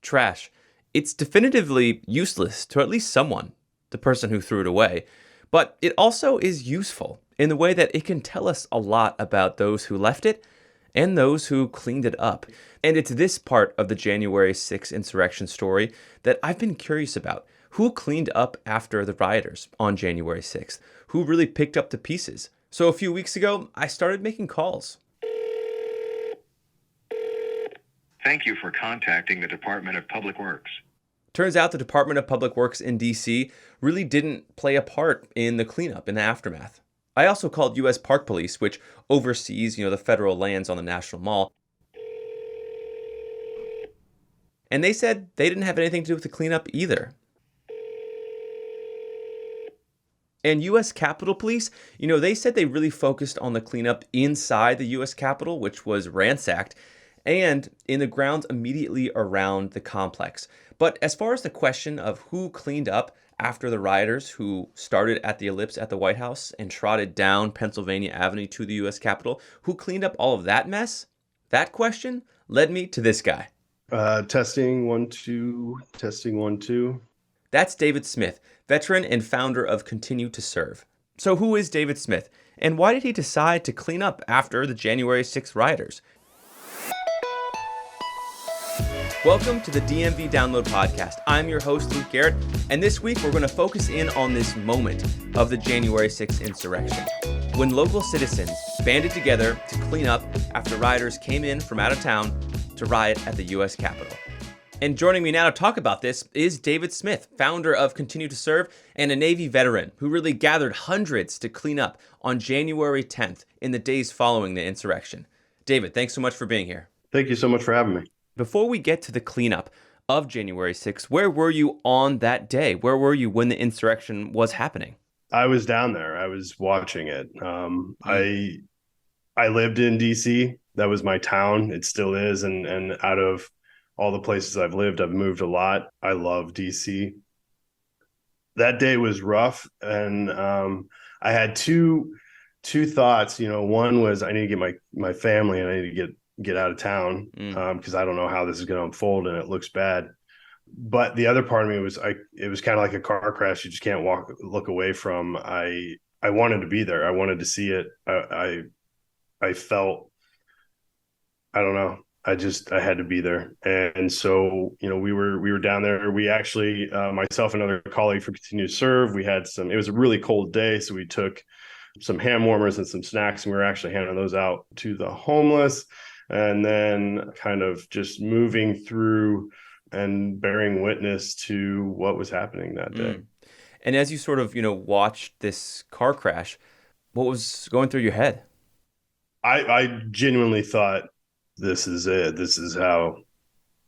trash. It's definitively useless to at least someone, the person who threw it away. But it also is useful in the way that it can tell us a lot about those who left it and those who cleaned it up. And it's this part of the January 6th insurrection story that I've been curious about. Who cleaned up after the rioters on January 6th? Who really picked up the pieces? So a few weeks ago, I started making calls. Thank you for contacting the Department of Public Works. Turns out the Department of Public Works in DC really didn't play a part in the cleanup, in the aftermath. I also called U.S. Park Police, which oversees, the federal lands on the National Mall. And they said they didn't have anything to do with the cleanup either. And U.S. Capitol Police, they said they really focused on the cleanup inside the U.S. Capitol, which was ransacked, and in the grounds immediately around the complex. But as far as the question of who cleaned up after the rioters who started at the ellipse at the White House and trotted down Pennsylvania Avenue to the U.S. Capitol, who cleaned up all of that mess? That question led me to this guy. Testing 1 2, testing 1 2. That's David Smith, veteran and founder of Continue to Serve. So who is David Smith, and why did he decide to clean up after the January 6th rioters? Welcome to the DMV Download Podcast. I'm your host, Luke Garrett, and this week we're going to focus in on this moment of the January 6th insurrection, when local citizens banded together to clean up after rioters came in from out of town to riot at the U.S. Capitol. And joining me now to talk about this is David Smith, founder of Continue to Serve and a Navy veteran who really gathered hundreds to clean up on January 10th in the days following the insurrection. David, thanks so much for being here. Thank you so much for having me. Before we get to the cleanup of January 6th, where were you on that day? Where were you when the insurrection was happening? I was down there. I was watching it. I lived in DC. That was my town. It still is. And out of all the places I've lived, I've moved a lot. I love DC. That day was rough. And I had two thoughts. One was I need to get my family and I need to get out of town because I don't know how this is going to unfold and it looks bad. But the other part of me was it was kind of like a car crash you just can't look away from. I wanted to be there. I wanted to see it. I felt, I don't know. I had to be there. And so, we were down there. We actually, myself and another colleague for Continue to Serve, it was a really cold day. So we took some hand warmers and some snacks and we were actually handing those out to the homeless. And then kind of just moving through and bearing witness to what was happening that day. And as you sort of, watched this car crash, what was going through your head? I genuinely thought, this is it. This is how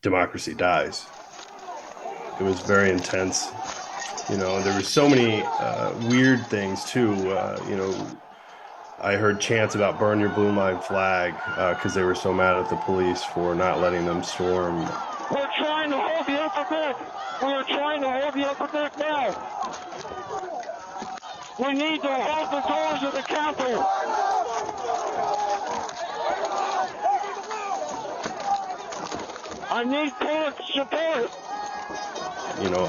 democracy dies. It was very intense. There were so many weird things too. I heard chants about burn your blue line flag because they were so mad at the police for not letting them storm. We're trying to hold the upper deck. We're trying to hold the upper deck now. We need to hold the doors of the Capitol. I need police support.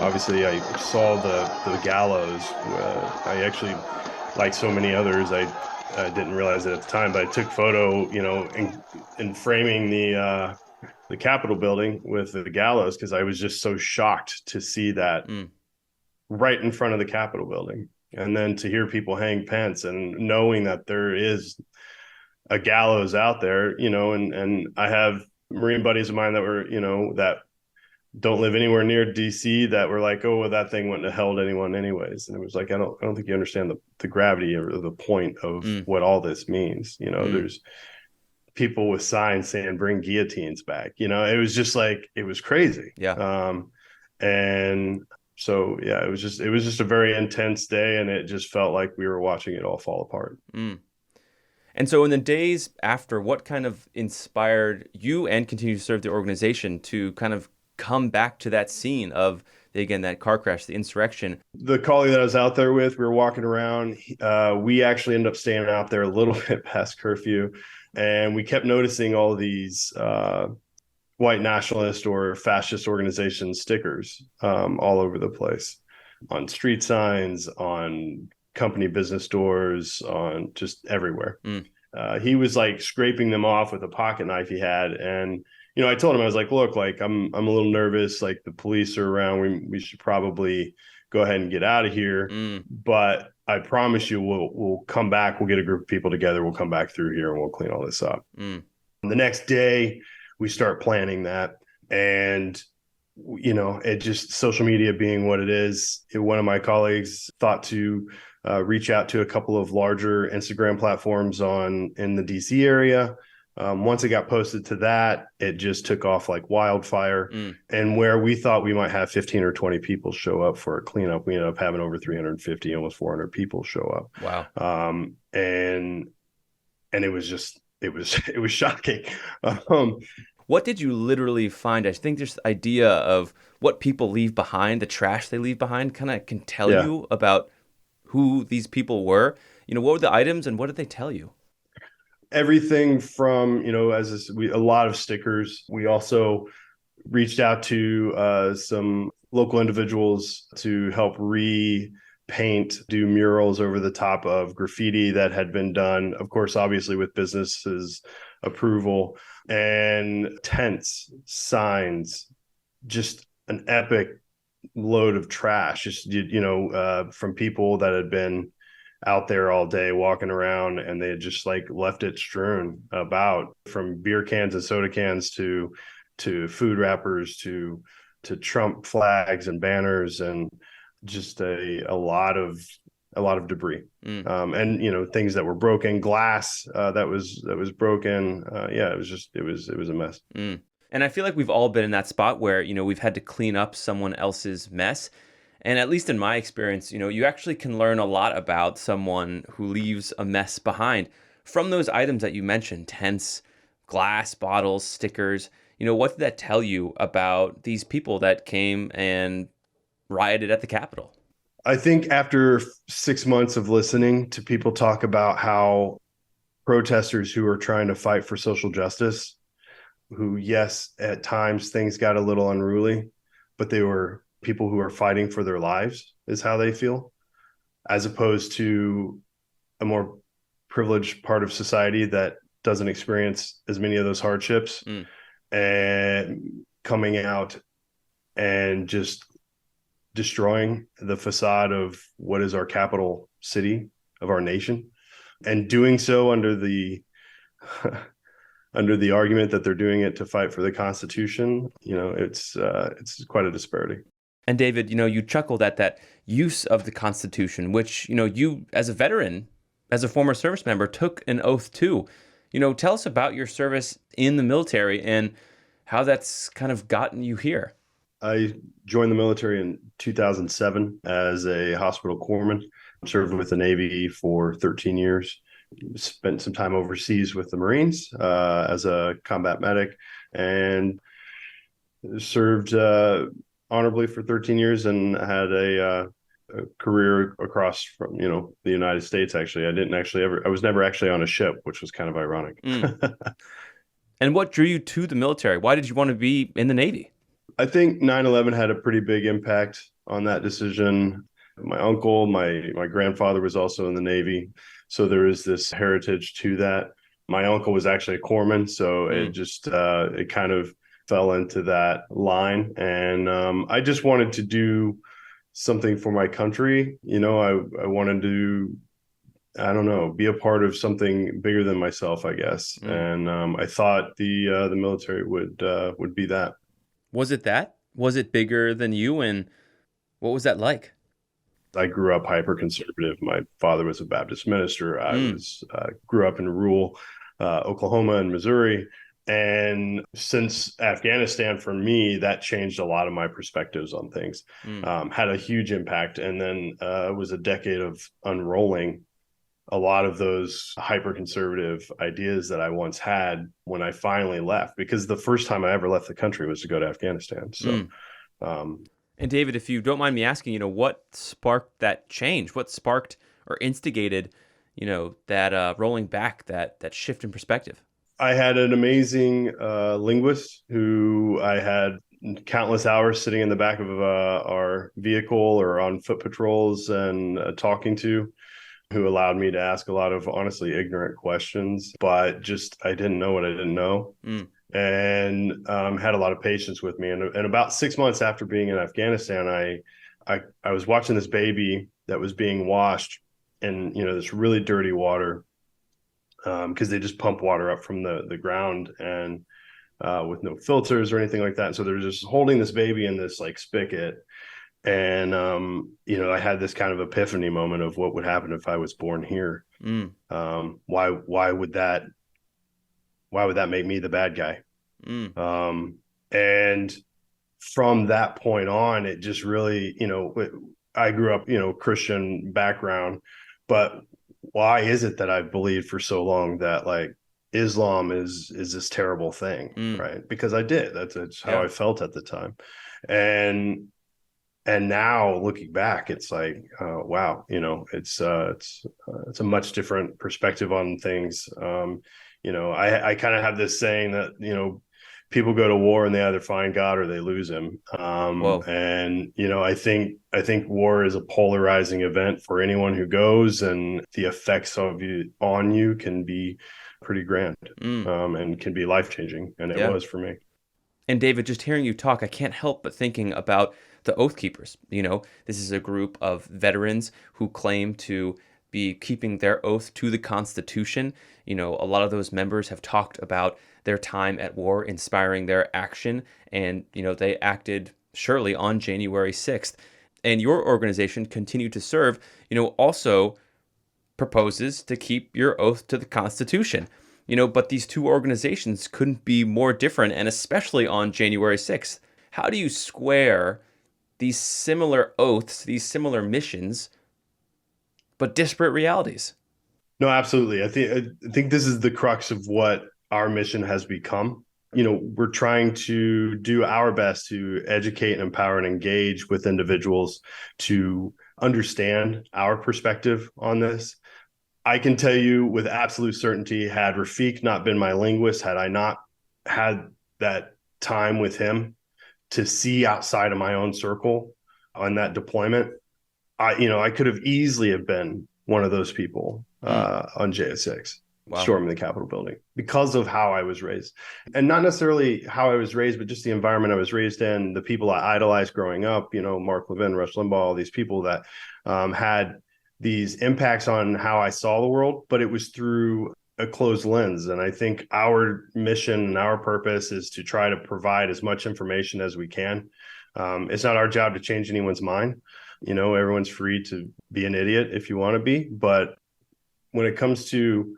Obviously I saw the gallows. I actually, like so many others, I didn't realize it at the time, but I took photo, in framing the Capitol building with the gallows because I was just so shocked to see that right in front of the Capitol building. And then to hear people hang pence and knowing that there is a gallows out there, and I have Marine buddies of mine that were, that don't live anywhere near DC that were like, oh, well, that thing wouldn't have held anyone anyways. And it was like, I don't think you understand the gravity or the point of what all this means. There's people with signs saying, bring guillotines back. It was just like, it was crazy. Yeah. And so, yeah, it was just a very intense day and it just felt like we were watching it all fall apart. And so in the days after, what kind of inspired you and Continue to Serve the organization to kind of come back to that scene of, again, that car crash, the insurrection? The colleague that I was out there with, we were walking around. We actually ended up staying out there a little bit past curfew. And we kept noticing all these white nationalist or fascist organization stickers all over the place, on street signs, on company business doors, on just everywhere. He was like scraping them off with a pocket knife he had. And, I told him, I was like, look, like I'm a little nervous. Like the police are around. We should probably go ahead and get out of here. But I promise you, we'll come back. We'll get a group of people together. We'll come back through here and we'll clean all this up. And the next day we start planning that. And, it just, social media being what it is, one of my colleagues thought to reach out to a couple of larger Instagram platforms in the DC area. Once it got posted to that, it just took off like wildfire. And where we thought we might have 15 or 20 people show up for a cleanup, we ended up having over 350, almost 400 people show up. Wow. And it was just, it was shocking. What did you literally find? I think this idea of what people leave behind, the trash they leave behind, kind of can tell you about who these people were. What were the items and what did they tell you? Everything from, a lot of stickers. We also reached out to some local individuals to help repaint, do murals over the top of graffiti that had been done, of course, obviously with businesses' approval, and tents, signs, just an epic load of trash, just, from people that had been out there all day walking around, and they had just like left it strewn about, from beer cans and soda cans to food wrappers to Trump flags and banners, and just a lot of debris. And things that were broken, glass that was broken. It was a mess. And I feel like we've all been in that spot where we've had to clean up someone else's mess. And at least in my experience, you actually can learn a lot about someone who leaves a mess behind from those items that you mentioned: tents, glass, bottles, stickers. What did that tell you about these people that came and rioted at the Capitol? I think after 6 months of listening to people talk about how protesters who are trying to fight for social justice, who, yes, at times things got a little unruly, but they were people who are fighting for their lives, is how they feel, as opposed to a more privileged part of society that doesn't experience as many of those hardships, and coming out and just destroying the facade of what is our capital city of our nation, and doing so under the argument that they're doing it to fight for the Constitution. It's quite a disparity. And David, you chuckled at that use of the Constitution, which, you as a veteran, as a former service member, took an oath to. Tell us about your service in the military and how that's kind of gotten you here. I joined the military in 2007 as a hospital corpsman, served with the Navy for 13 years, spent some time overseas with the Marines as a combat medic, and served honorably for 13 years and had a career across from, the United States. Actually, I was never actually on a ship, which was kind of ironic. And what drew you to the military? Why did you want to be in the Navy? I think 9/11 had a pretty big impact on that decision. My uncle, my grandfather was also in the Navy, so there is this heritage to that. My uncle was actually a corpsman, so it just it kind of fell into that line. And I just wanted to do something for my country. I wanted to, I don't know, be a part of something bigger than myself, I guess. And I thought the military would be that. Was it that? Was it bigger than you? And what was that like? I grew up hyper conservative. My father was a Baptist minister. I grew up in rural Oklahoma and Missouri. And since Afghanistan, for me, that changed a lot of my perspectives on things, had a huge impact. And then it was a decade of unrolling a lot of those hyper conservative ideas that I once had when I finally left, because the first time I ever left the country was to go to Afghanistan. So, and David, if you don't mind me asking, what sparked that change? What sparked or instigated, that rolling back, that shift in perspective? I had an amazing linguist who I had countless hours sitting in the back of our vehicle or on foot patrols and talking to, who allowed me to ask a lot of honestly ignorant questions, but just I didn't know what I didn't know. And had a lot of patience with me. And about 6 months after being in Afghanistan, I was watching this baby that was being washed in this really dirty water, because they just pump water up from the ground and with no filters or anything like that. So they're just holding this baby in this like spigot. And I had this kind of epiphany moment of what would happen if I was born here. Why would that make me the bad guy? And from that point on, it just really, I grew up, Christian background, but why is it that I've believed for so long that like Islam is this terrible thing, right? Because I did. That's how I felt at the time. And now looking back, it's like, wow, it's a much different perspective on things. I kind of have this saying that, people go to war and they either find God or they lose him. And, I think war is a polarizing event for anyone who goes, and the effects on you can be pretty grand, and can be life-changing. And it was for me. And David, just hearing you talk, I can't help but thinking about the Oath Keepers. This is a group of veterans who claim to be keeping their oath to the Constitution. A lot of those members have talked about their time at war inspiring their action, and they acted surely on January 6th. And your organization, Continue to Serve, also proposes to keep your oath to the Constitution. But these two organizations couldn't be more different, and especially on January 6th. How do you square these similar oaths, these similar missions, but disparate realities? No, absolutely. I think this is the crux of what our mission has become. We're trying to do our best to educate and empower and engage with individuals to understand our perspective on this. I can tell you with absolute certainty, had Rafiq not been my linguist, had I not had that time with him to see outside of my own circle on that deployment, I could have easily have been one of those people on JS6, storming the Capitol building, because of how I was raised. And not necessarily how I was raised, but just the environment I was raised in, the people I idolized growing up, Mark Levin, Rush Limbaugh, all these people that had these impacts on how I saw the world, but it was through a closed lens. And I think our mission and our purpose is to try to provide as much information as we can. It's not our job to change anyone's mind. Everyone's free to be an idiot if you want to be. But when it comes to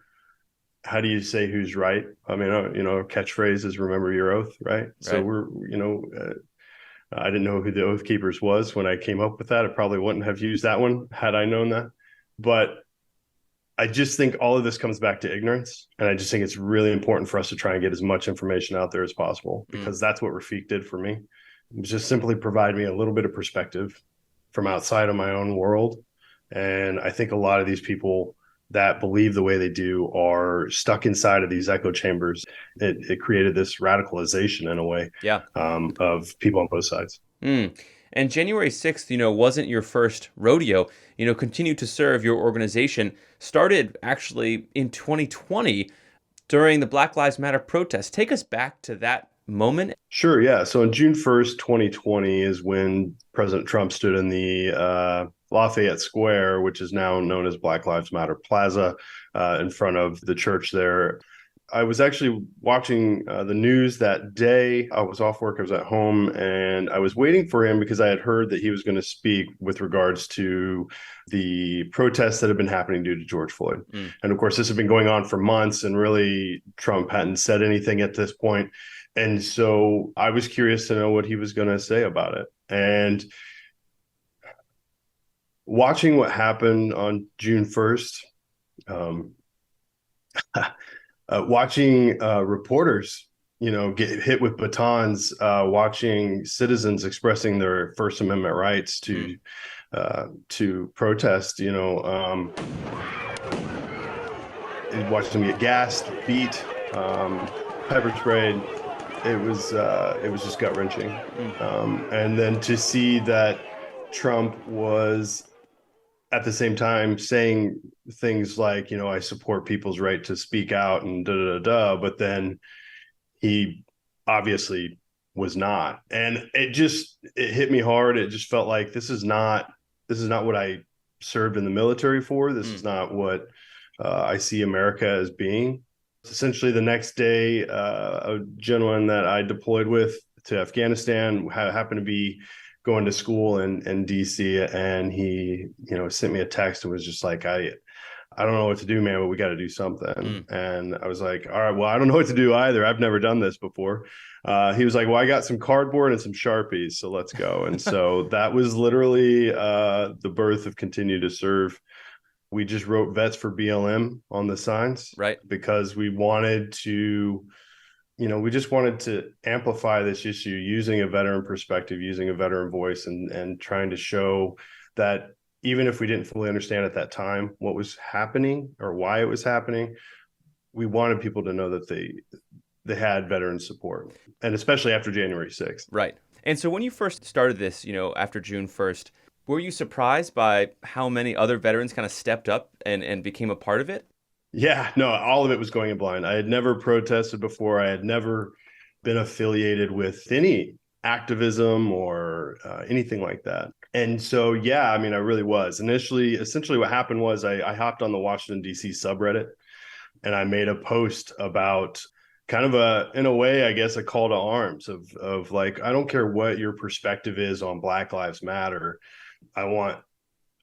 how do you say who's right? I mean, our catchphrase is remember your oath, right? So I didn't know who the Oath Keepers was when I came up with that. I probably wouldn't have used that one had I known that. But I just think all of this comes back to ignorance. And I just think it's really important for us to try and get as much information out there as possible, because that's what Rafiq did for me. It just simply provide me a little bit of perspective from outside of my own world. And I think a lot of these people that believe the way they do are stuck inside of these echo chambers. It created this radicalization in a way of people on both sides. And January 6th, wasn't your first rodeo. Continue to Serve, your organization, started actually in 2020 during the Black Lives Matter protests. Take us back to that moment. Sure, yeah. So on June 1st, 2020 is when President Trump stood in the Lafayette Square, which is now known as Black Lives Matter Plaza, in front of the church there. I was actually watching the news that day. I was off work. I was at home, and I was waiting for him because I had heard that he was going to speak with regards to the protests that had been happening due to George Floyd. And of course, this had been going on for months, and really Trump hadn't said anything at this point. And so I was curious to know what he was going to say about it. And watching what happened on June 1st, watching reporters, get hit with batons, watching citizens expressing their First Amendment rights to protest, watching them get gassed, beat, pepper sprayed. It was just gut wrenching. And then to see that Trump was at the same time saying things like, I support people's right to speak out and da da da da, but then he obviously was not. And it hit me hard. It just felt like this is not what I served in the military for. This is not what I see America as being. Essentially, the next day, a gentleman that I deployed with to Afghanistan happened to be going to school in DC, and he, sent me a text and was just like, I don't know what to do, man, but we got to do something. And I was like, all right, well, I don't know what to do either. I've never done this before. He was like, well, I got some cardboard and some Sharpies, so let's go. And so that was literally the birth of Continue to Serve. We just wrote Vets for BLM on the signs, right? Because we wanted to, we just wanted to amplify this issue using a veteran perspective, using a veteran voice, and trying to show that even if we didn't fully understand at that time what was happening or why it was happening, we wanted people to know that they had veteran support, and especially after January 6th. Right. And so when you first started this, after June 1st, were you surprised by how many other veterans kind of stepped up and became a part of it? Yeah, no, all of it was going in blind. I had never protested before. I had never been affiliated with any activism or anything like that. And so, yeah, I mean, I really was. Essentially what happened was I hopped on the Washington, D.C. subreddit, and I made a post about kind of in a way, I guess, a call to arms of like, I don't care what your perspective is on Black Lives Matter. I want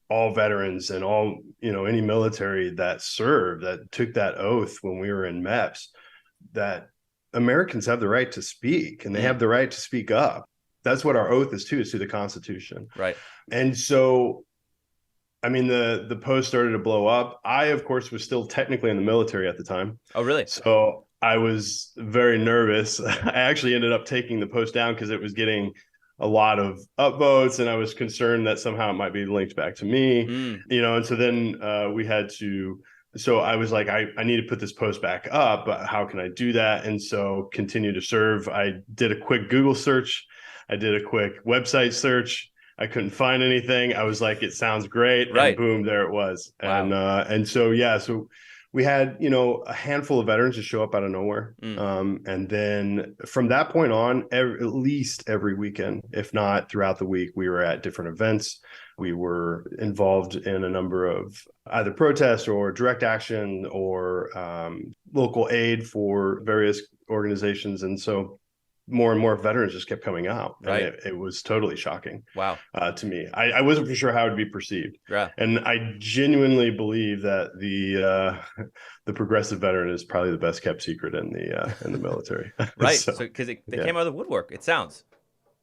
all veterans and all, any military that served, that took that oath when we were in MEPS, that Americans have the right to speak, and they have the right to speak up. That's what our oath is to the Constitution. Right. And so, I mean, the post started to blow up. I, of course, was still technically in the military at the time. Oh, really? So I was very nervous. I actually ended up taking the post down because it was getting a lot of upvotes, and I was concerned that somehow it might be linked back to me, and so then so I was like, I need to put this post back up, but how can I do that? And so Continue to Serve, I did a quick Google search. I did a quick website search. I couldn't find anything. I was like, it sounds great. Right. And boom, there it was. Wow. And so, yeah, so we had, a handful of veterans just show up out of nowhere. And then from that point on, at least every weekend, if not throughout the week, we were at different events. We were involved in a number of either protests or direct action or local aid for various organizations. And so more and more veterans just kept coming out. Right. And it was totally shocking. Wow. To me. I wasn't for sure how it would be perceived. Yeah. And I genuinely believe that the progressive veteran is probably the best kept secret in the military. Right. So because they came out of the woodwork, it sounds.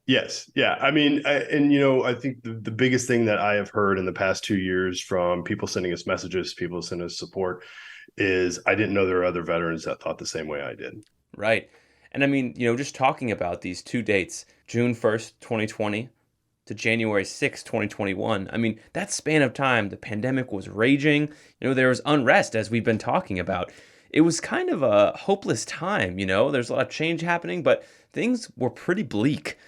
Yes. Yeah. I mean, I think the biggest thing that I have heard in the past 2 years from people sending us messages, people sending us support, is I didn't know there were other veterans that thought the same way I did. Right. And I mean, just talking about these two dates, June 1st, 2020 to January 6th, 2021. I mean, that span of time, the pandemic was raging. There was unrest, as we've been talking about. It was kind of a hopeless time, There's a lot of change happening, but things were pretty bleak.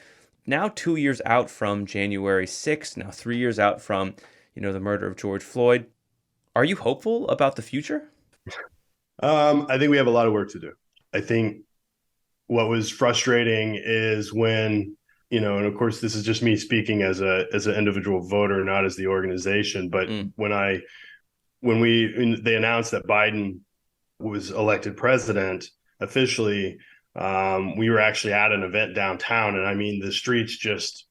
Now 2 years out from January 6th, now 3 years out from, the murder of George Floyd. Are you hopeful about the future? I think we have a lot of work to do. I think what was frustrating is when, and of course this is just me speaking as an individual voter, not as the organization, but when they announced that Biden was elected president officially, we were actually at an event downtown, and I mean the streets just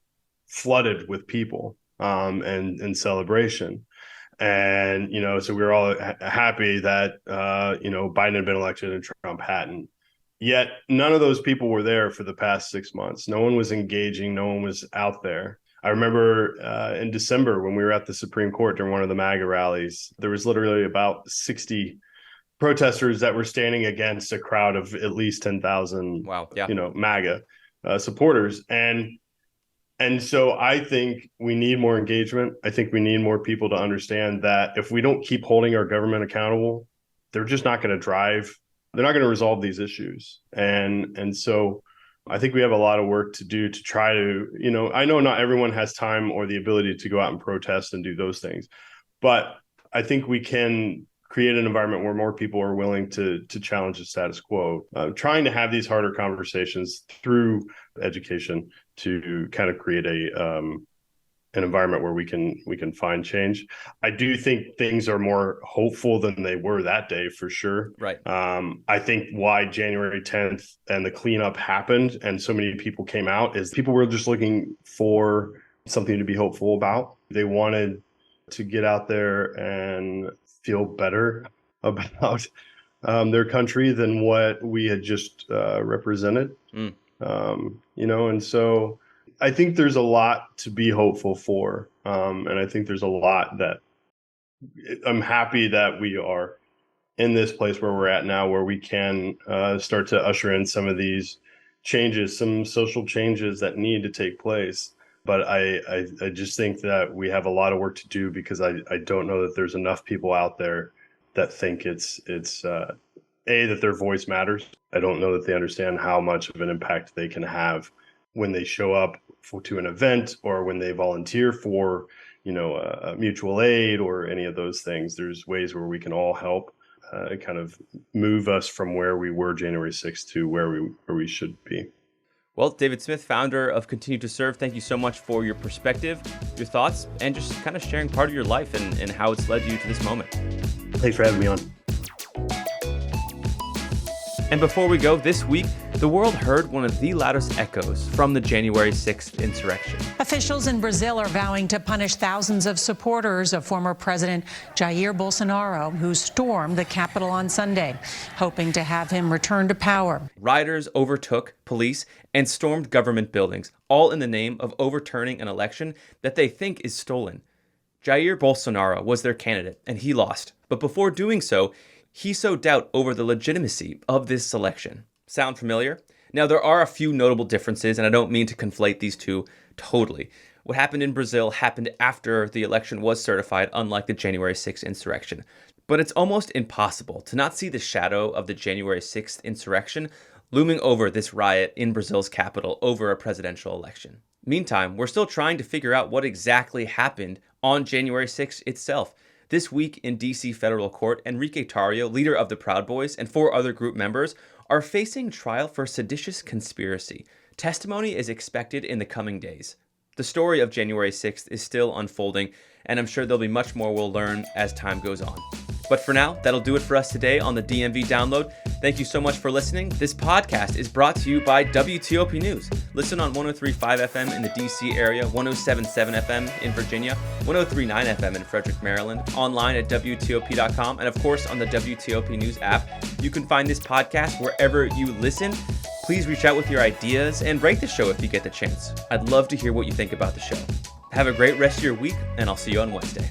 flooded with people and celebration. And so we were all happy that Biden had been elected and Trump hadn't. Yet none of those people were there for the past 6 months. No one was engaging. No one was out there. I remember in December when we were at the Supreme Court during one of the MAGA rallies, there was literally about 60 protesters that were standing against a crowd of at least 10,000, wow. Yeah. MAGA supporters. And so I think we need more engagement. I think we need more people to understand that if we don't keep holding our government accountable, they're just not going to drive they're not going to resolve these issues. And so I think we have a lot of work to do to try to, I know not everyone has time or the ability to go out and protest and do those things, but I think we can create an environment where more people are willing to challenge the status quo, trying to have these harder conversations through education to kind of create an environment where we can find change. I do think things are more hopeful than they were that day, for sure. Right. I think why January 10th and the cleanup happened and so many people came out is people were just looking for something to be hopeful about. They wanted to get out there and feel better about their country than what we had just represented. And so I think there's a lot to be hopeful for. And I think there's a lot that I'm happy that we are in this place where we're at now, where we can start to usher in some of these changes, some social changes that need to take place. But I just think that we have a lot of work to do, because I don't know that there's enough people out there that think it's that their voice matters. I don't know that they understand how much of an impact they can have when they show up to an event or when they volunteer for, mutual aid or any of those things. There's ways where we can all help kind of move us from where we were January 6th to where we should be. Well, David Smith, founder of Continue to Serve, thank you so much for your perspective, your thoughts, and just kind of sharing part of your life and how it's led you to this moment. Thanks for having me on. And before we go, this week, the world heard one of the loudest echoes from the January 6th insurrection. Officials in Brazil are vowing to punish thousands of supporters of former President Jair Bolsonaro, who stormed the Capitol on Sunday, hoping to have him return to power. Rioters overtook police and stormed government buildings, all in the name of overturning an election that they think is stolen. Jair Bolsonaro was their candidate, and he lost. But before doing so, he sowed doubt over the legitimacy of this selection. Sound familiar? Now, there are a few notable differences, and I don't mean to conflate these two totally. What happened in Brazil happened after the election was certified, unlike the January 6th insurrection. But it's almost impossible to not see the shadow of the January 6th insurrection looming over this riot in Brazil's capital over a presidential election. Meantime, we're still trying to figure out what exactly happened on January 6th itself. This week in D.C. federal court, Enrique Tarrio, leader of the Proud Boys, and 4 other group members are facing trial for seditious conspiracy. Testimony is expected in the coming days. The story of January 6th is still unfolding, and I'm sure there'll be much more we'll learn as time goes on. But for now, that'll do it for us today on the DMV Download. Thank you so much for listening. This podcast is brought to you by WTOP News. Listen on 103.5 FM in the DC area, 107.7 FM in Virginia, 103.9 FM in Frederick, Maryland, online at WTOP.com, and of course on the WTOP News app. You can find this podcast wherever you listen. Please reach out with your ideas and rate the show if you get the chance. I'd love to hear what you think about the show. Have a great rest of your week, and I'll see you on Wednesday.